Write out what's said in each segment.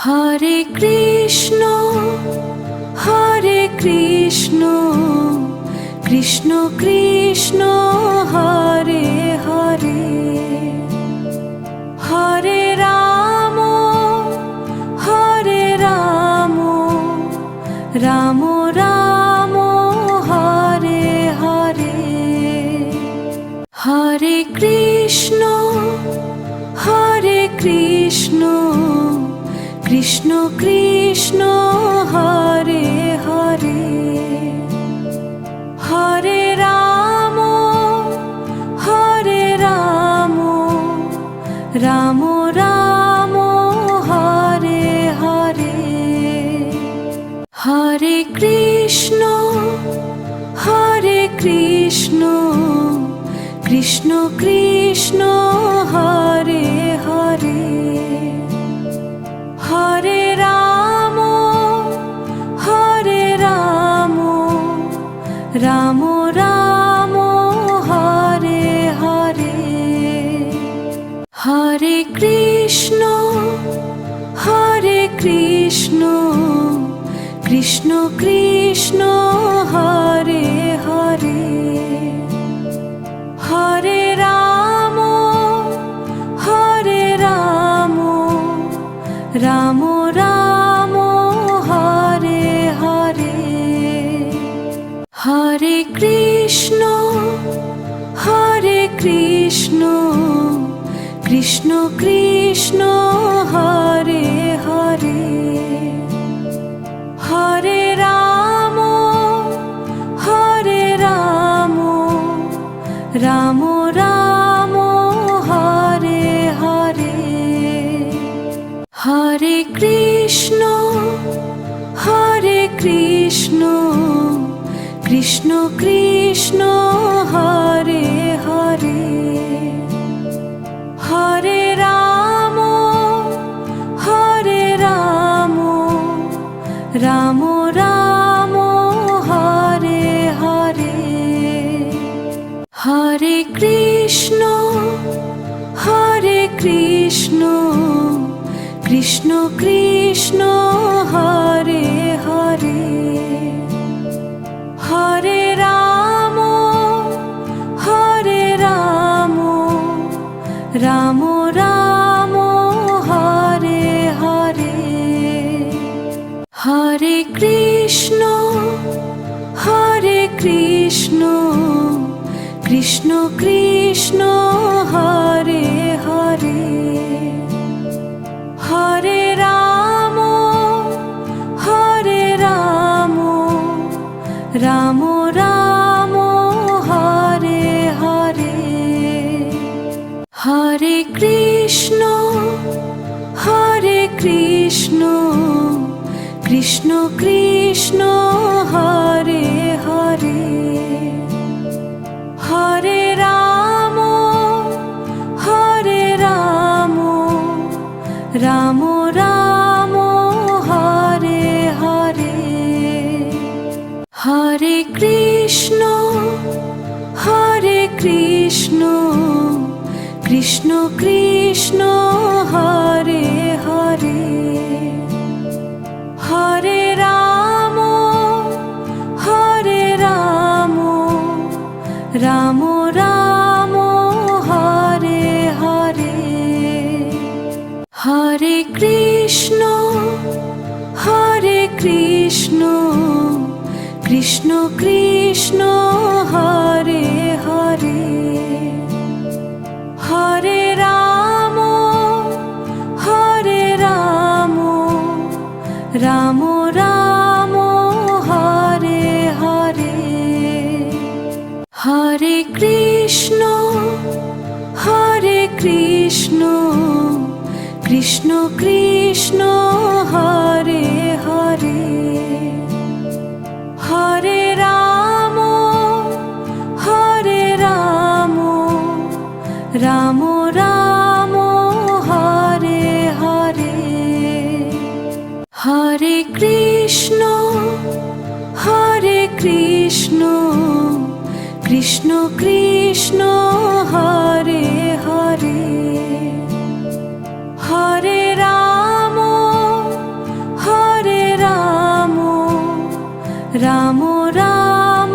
Hare Krishna Krishna Krishna Hare Hare, Hare Ram Ram Ram Hare Hare, Hare Krishna Krishna Krishna Hare Hare, Hare Ram Ram Ram Hare Hare, Hare Krishna Krishna Krishna Hare Hare, Hare Ram Ram Ram Hare Hare, Hare Krishna Krishna Krishna Hare Hare, Hare Ram Ram Ram Hare Hare, Hare Krishna Krishna Krishna Hare Hare, Hare Ram Ram Ram Hare Hare, Hare Krishna Krishna Krishna Hare Hare, Hare Ram Ram Ram Hare Hare, Hare Krishna Krishna Krishna Hare Hare, Hare Ram Ram Ram Hare Hare, Hare Krishna Krishna Krishna Hare Hare, Hare Ram Ram Ram Hare Hare, Hare Krishna Krishna Krishna Hare Hare, Hare Ram Ram Ram Hare Hare, Hare Krishna Krishna Krishna Hare Hare, Hare Ram Ram Ram Hare Hare, Hare Krishna Krishna Krishna Hare Hare, Hare Ram Ram Ram Hare Hare, Hare Krishna Krishna Krishna Hare Hare, Hare Ram Ram Ram Hare Hare, Hare Krishna Krishna Krishna Hare Hare, Hare Ram Ram Ram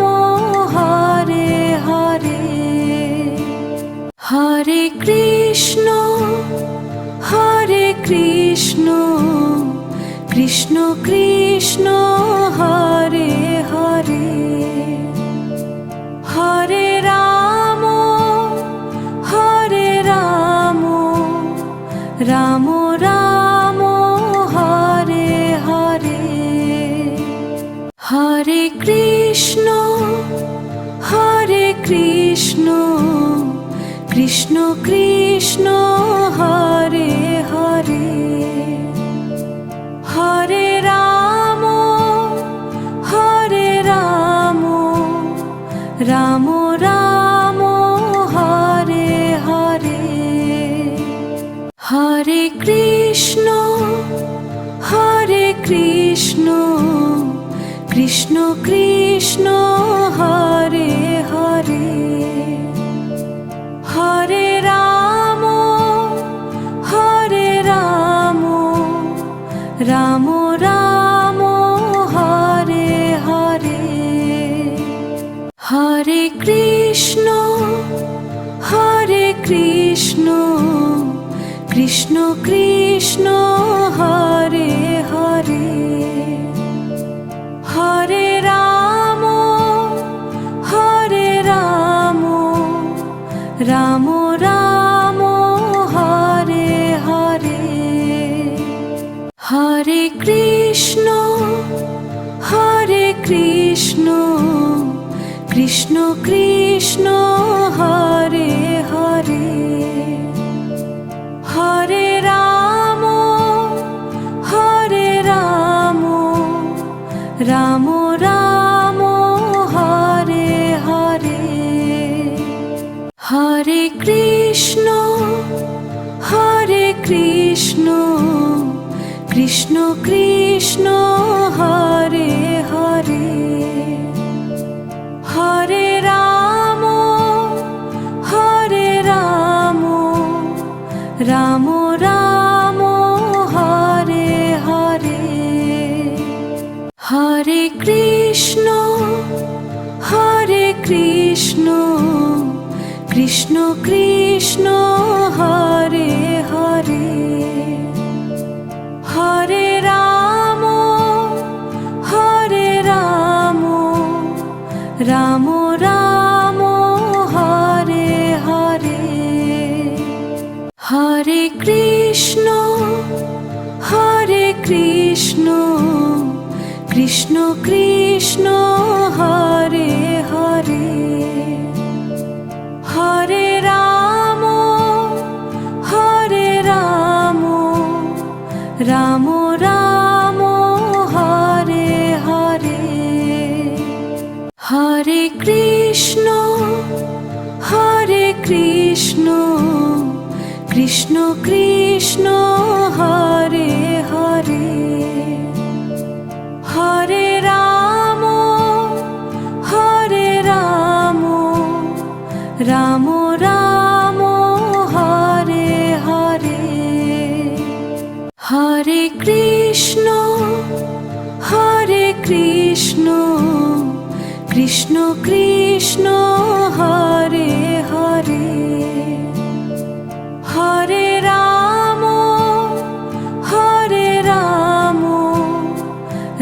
Hare Hare. Hare Krishna Krishna Krishna Hare Hare. Hare Ram Ram Ram Hare Hare. Hare Krishna Krishna Krishna Hare Hare. Hare Ram Ram Ram Hare Hare. Hare Krishna Krishna Krishna Hare Hare. Hare Ram Ram Ram Hare Hare. Hare Krishna Krishna Krishna Hare Hare. Hare Ram Ram Ram Hare Hare. Hare Krishna Krishna Krishna Hare Hare. Hare Ram Ram Ram Hare Hare. Hare Krishna Krishna Krishna Hare Hare. Hare Ram Ram Ram Hare Hare. Hare Krishna Krishna Krishna Hare Hare. Hare Ram Ram Ram Hare Hare. Hare Krishna Krishna Krishna Hare Hare. Hare Ram Ram Ram Hare Hare. Hare Krishna Krishna Krishna Hare Hare. Hare Ram Ram Ram Hare Hare. Hare Krishna Krishna Krishna Hare Hare. Hare Ram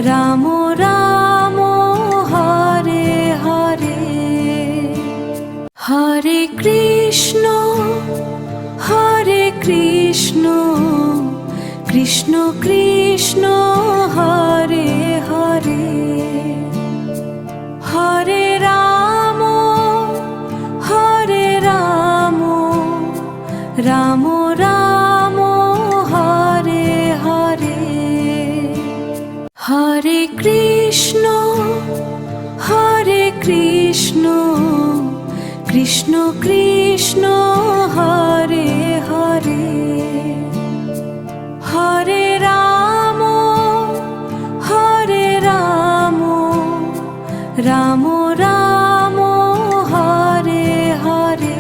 Ram Ram Hare Hare. Hare Krishna Krishna Krishna Hare Hare. Hare Ram Ram Ram Hare Hare. Hare Krishna Krishna Krishna Hare Hare. Hare Ram Ram Ram Hare Hare.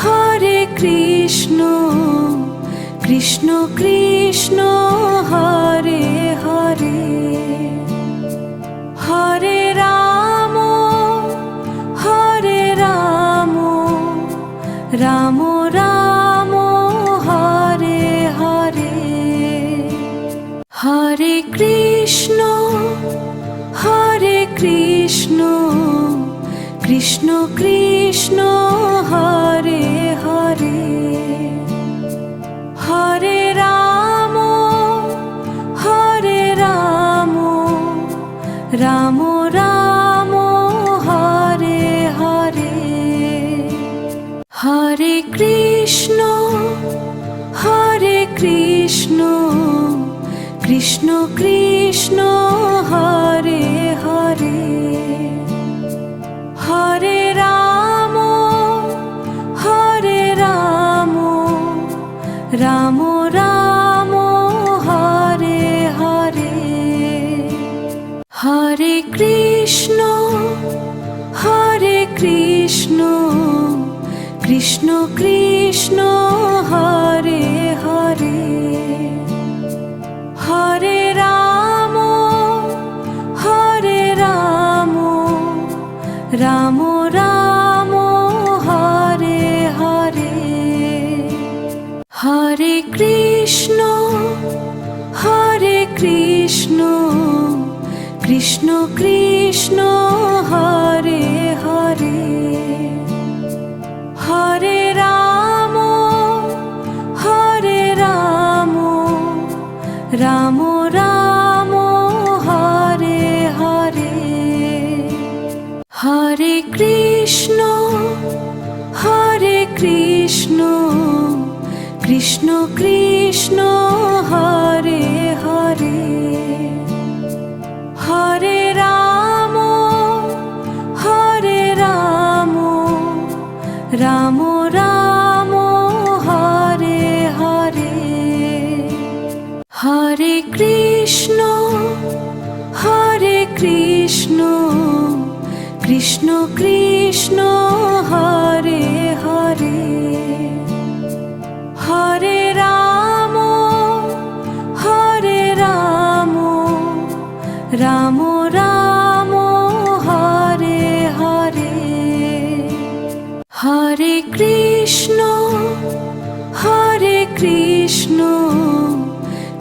Hare Krishna Krishna Krishna Krishna Hare Hare, Hare Ram Ram Ram Hare Hare, Hare Krishna Krishna Krishna Hare Hare, Hare Ram Ram Ram Hare Hare, Hare Krishna Krishna Krishna Hare Hare, Hare Ram Ram Ram Hare Hare, Hare Krishna Krishna Krishna Hare Hare, Hare Ram Ram Ram Hare Hare, Hare Krishna Krishna Krishna Hare Hare, Hare Ram Ram Ram Hare Hare, Hare Krishna Krishna Krishna Hare Hare, Hare Ram Ram Ram Hare Hare, Hare Krishna Krishna Krishna Hare Hare, Hare Ram Ram Ram Hare Hare, Hare Krishna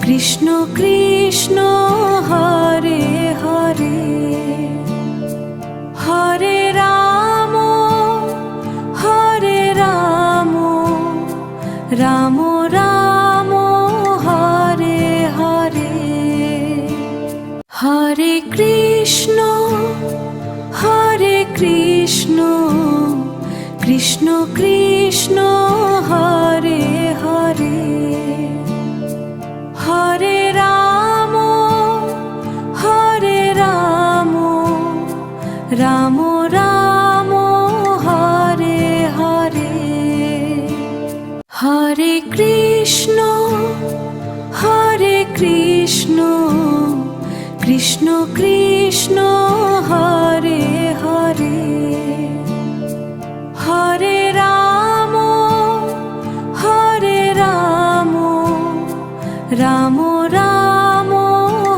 Krishna Krishna Hare Hare, Hare Ram Ram Ram Hare Hare, Hare Krishna Krishna Krishna Hare Hare, Hare Ram Ram Ram Hare Hare, Hare Krishna Krishna Krishna Hare Hare, Hare Ram Ram Ram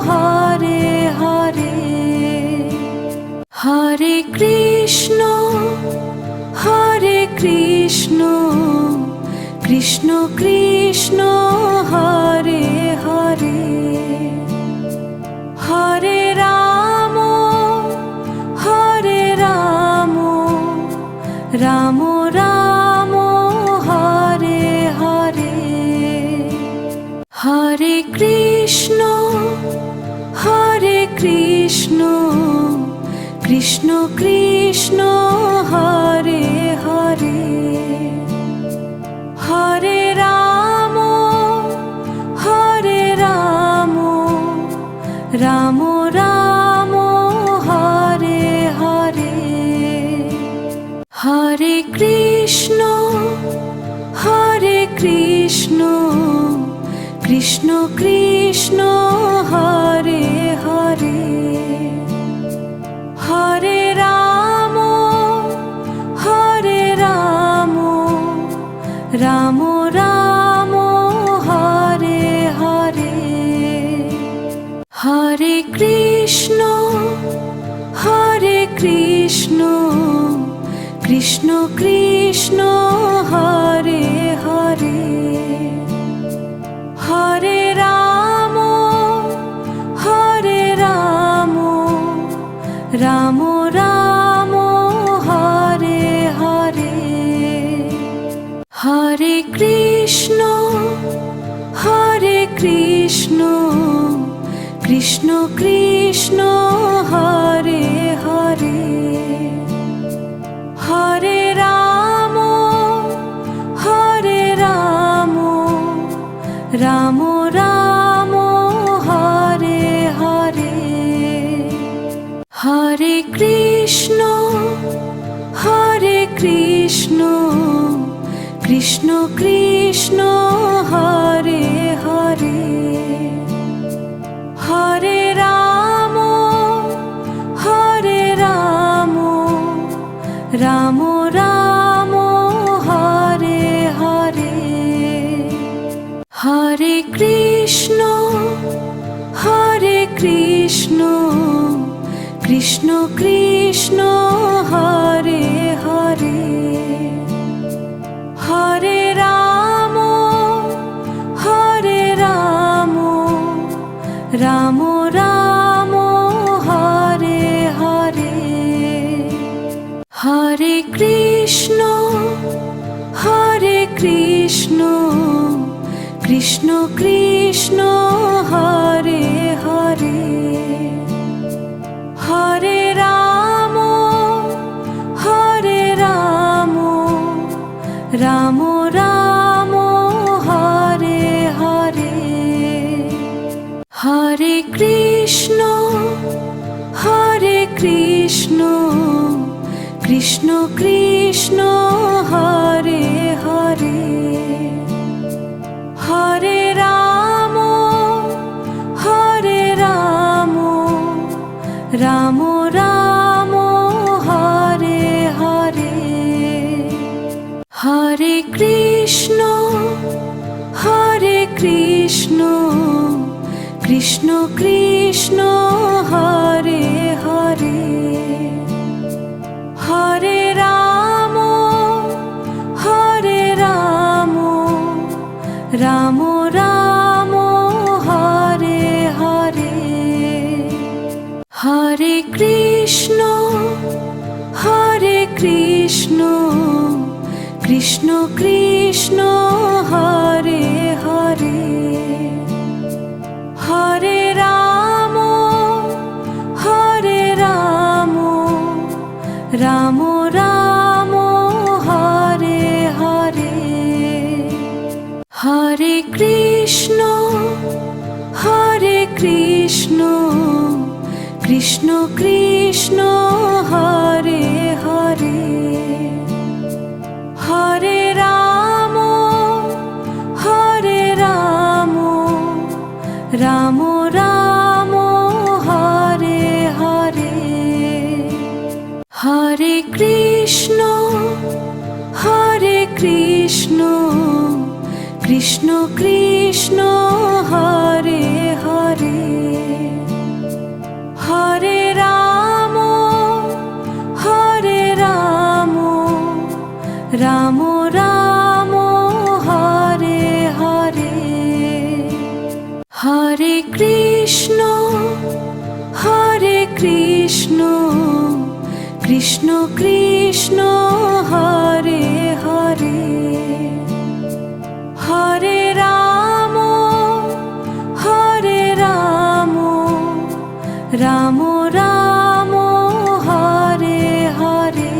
Hare Hare, Hare Krishna Krishna Krishna Hare Hare, Hare Ram Ram Ram Hare Hare, Hare Krishna Krishna Krishna Hare Hare, Hare Ram Ram Ram Hare Hare, Hare Krishna Krishna Krishna Hare Hare, Hare Ram Ram Ram Hare Krishna Krishna Hare Hare Hare Ram Ram Ram Hare Hare Hare Krishna Krishna Krishna Hare Hare Hare Ram Ram Ram Hare Hare Hare Krishna Krishna Krishna Hare Hare Hare Ram Ram Ram Hare Hare Hare Krishna Krishna Krishna Hare Hare Hare Ram Ram Ram Hare Hare Hare Krishna Krishna Krishna Hare Hare Hare Ram Ram Ram Hare Hare Hare Krishna Krishna Krishna Hare Hare Hare Ram Ram Ram Hare Hare Hare Krishna Krishna Krishna Hare Hare Hare Ram Ram Ram Hare Hare Hare Krishna Krishna Krishna Hare Hare Hare Ram Ram Ram Hare Hare Hare Krishna Krishna Krishna Hare Hare Hare Ram Ram Ram Hare Hare Hare Krishna Krishna Krishna Hare Hare Hare Ram Ram Ram Hare Hare Hare Krishna Krishna Krishna Hare Hare Hare Ram Ram Ram Hare Hare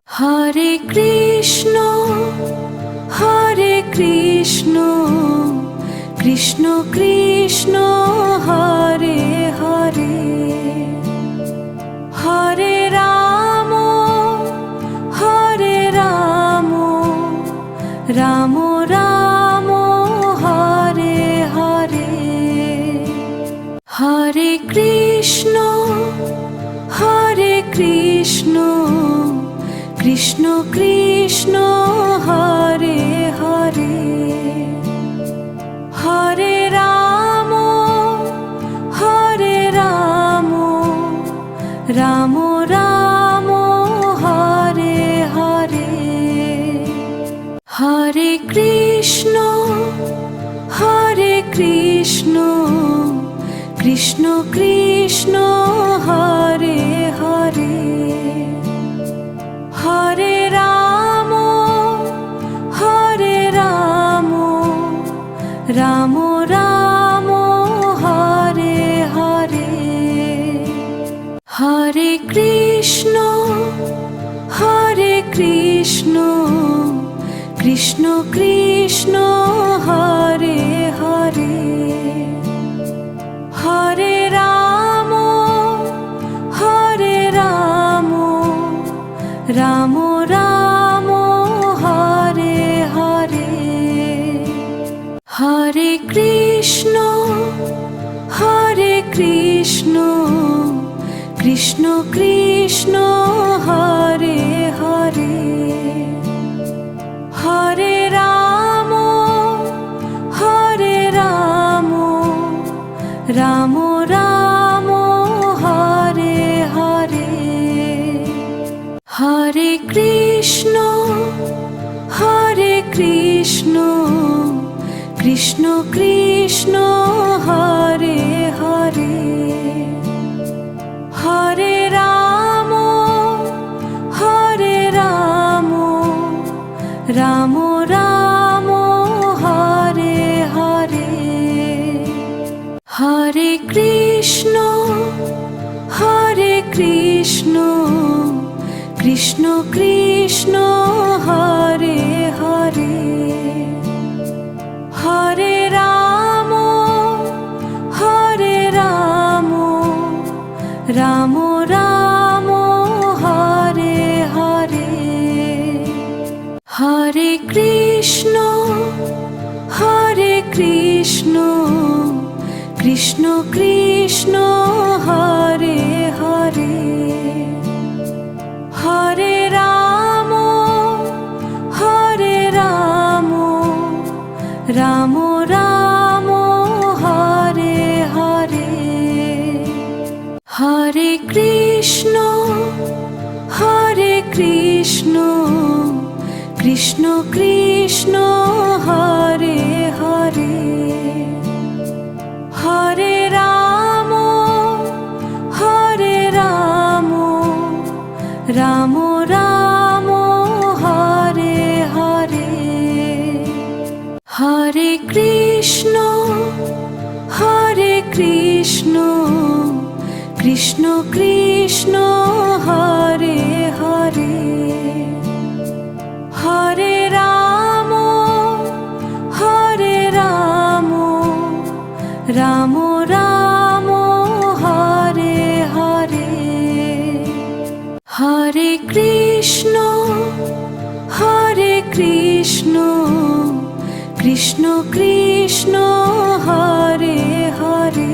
Hare Krishna Krishna Krishna Hare Hare Hare Ram Ram Ram Hare Hare Hare Krishna Krishna Krishna Hare Hare Hare Ram Ram Ram Hare Hare Krishna Krishna Krishna Hare Hare, Hare Ram Ram Ram Hare Hare, Hare Krishna Krishna Krishna Hare Hare, Hare Ram Ram Ram Hare Hare, Hare Krishna Krishna Krishna Hare Hare, Hare Ram Ram Ram Hare Hare, Hare Krishna Krishna Krishna Hare Hare, Hare Ram Ram Ram Hare Hare, Hare Krishna Krishna Krishna Hare Hare, Hare Ram Ram Ram Hare Hare, Hare Krishna Krishna Krishna Hare Hare, Hare Ram Ram Ram Hare Hare, Hare Krishna Krishna Krishna Hare Hare, Hare Ram Ram Ram Hare Hare, Hare Krishna Krishna Krishna Hare Hare, Hare Ram Ram Ram Hare Hare, Hare Krishna Krishna Krishna Hare Hare,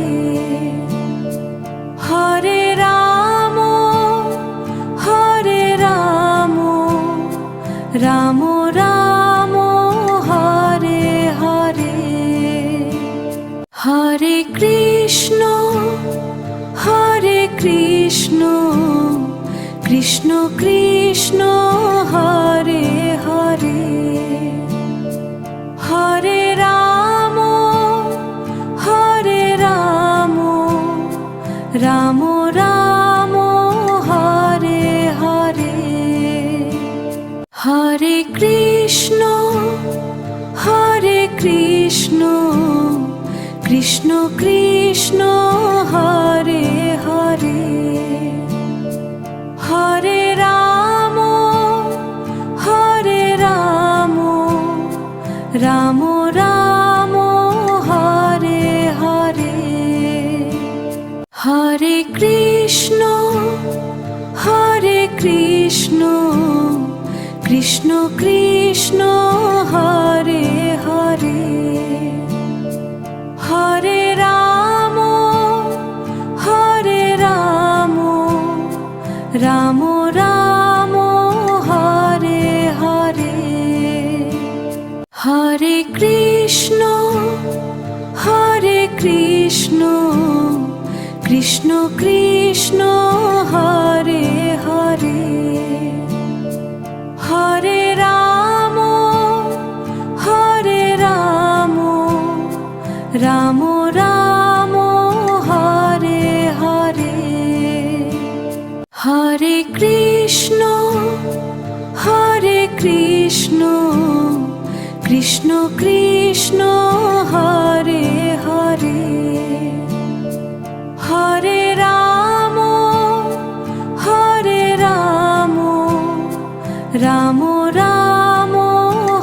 Hare Ram Ram Ram Hare Hare, Hare Krishna Krishna Krishna Hare Hare, Hare Ram Ram Ram Hare Hare, Hare Krishna Krishna Krishna Hare Hare, Hare Ram Ram Ram Hare Hare, Hare Krishna Krishna Krishna Hare Hare, Hare Ram Ram Ram Hare Hare, Hare Krishna Krishna Krishna Hare Hare, Hare Ram Ram Ram Hare Hare Hare Krishna Krishna Krishna Hare Hare Hare Ram Ram Ram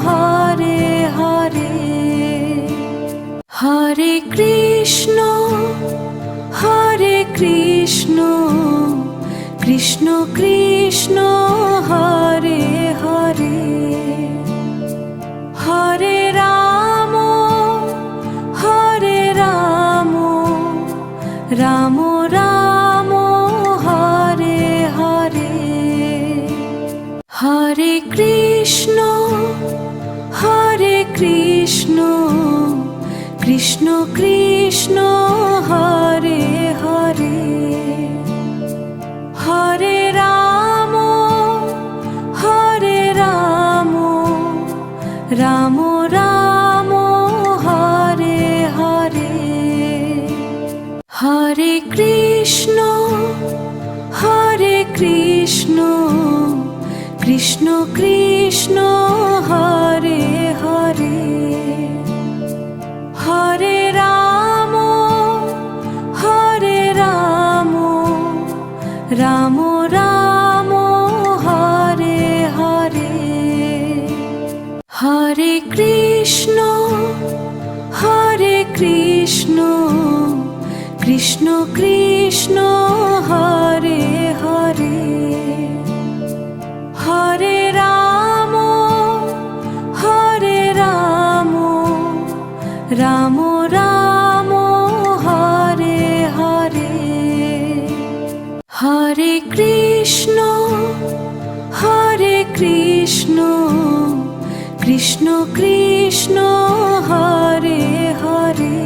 Hare Hare Hare Krishna Krishna Krishna Hare Hare Hare Ram Ram Ram Hare Hare Hare Krishna Krishna Krishna Hare Hare Hare Ram Ram Ram Hare Hare Hare Krishna Krishna Krishna Hare Hare Hare Ram Ram Ram Hare Hare Hare Krishna Krishna Krishna Hare Hare Hare Ram Ram Ram Hare Hare Hare Krishna Krishna Krishna Hare Hare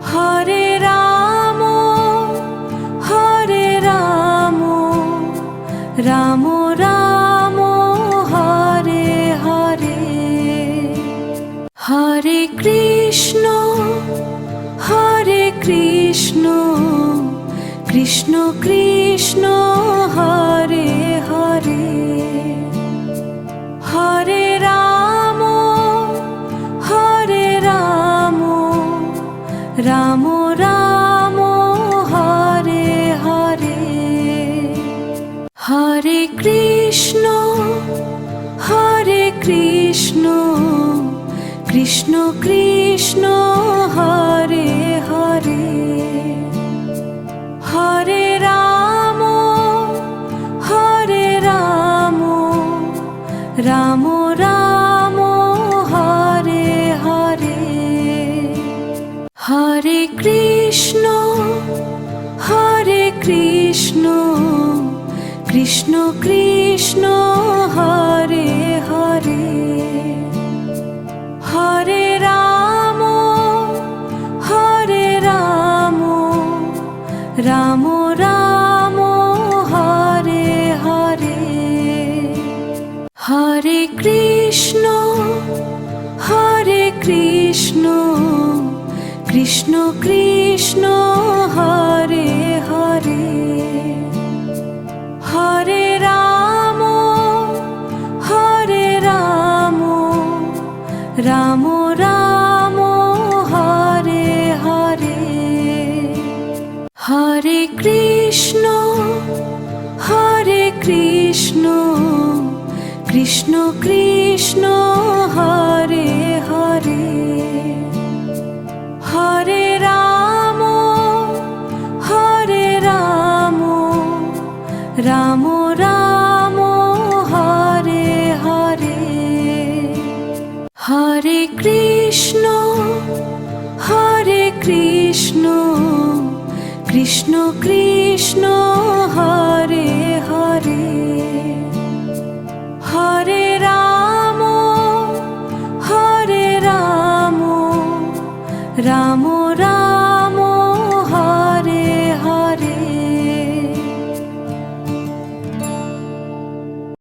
Hare Ram Ram Ram Hare Hare Hare Krishna Krishna Krishna Hare Hare Hare Ram Ram Ram Hare Hare Hare Krishna Krishna Krishna Hare Hare Hare Ram Ram Ram Hare Hare Hare Krishna Krishna Krishna Hare Hare Hare Ram Ram Ram Hare Hare Hare Krishna Krishna Krishna Hare Hare Hare Ram Ram Ram Hare Hare Hare Krishna Krishna Krishna Hare Hare Hare Ram Ram Ram Hare Hare Hare Krishna Krishna Krishna Hare Hare Hare Ram Ram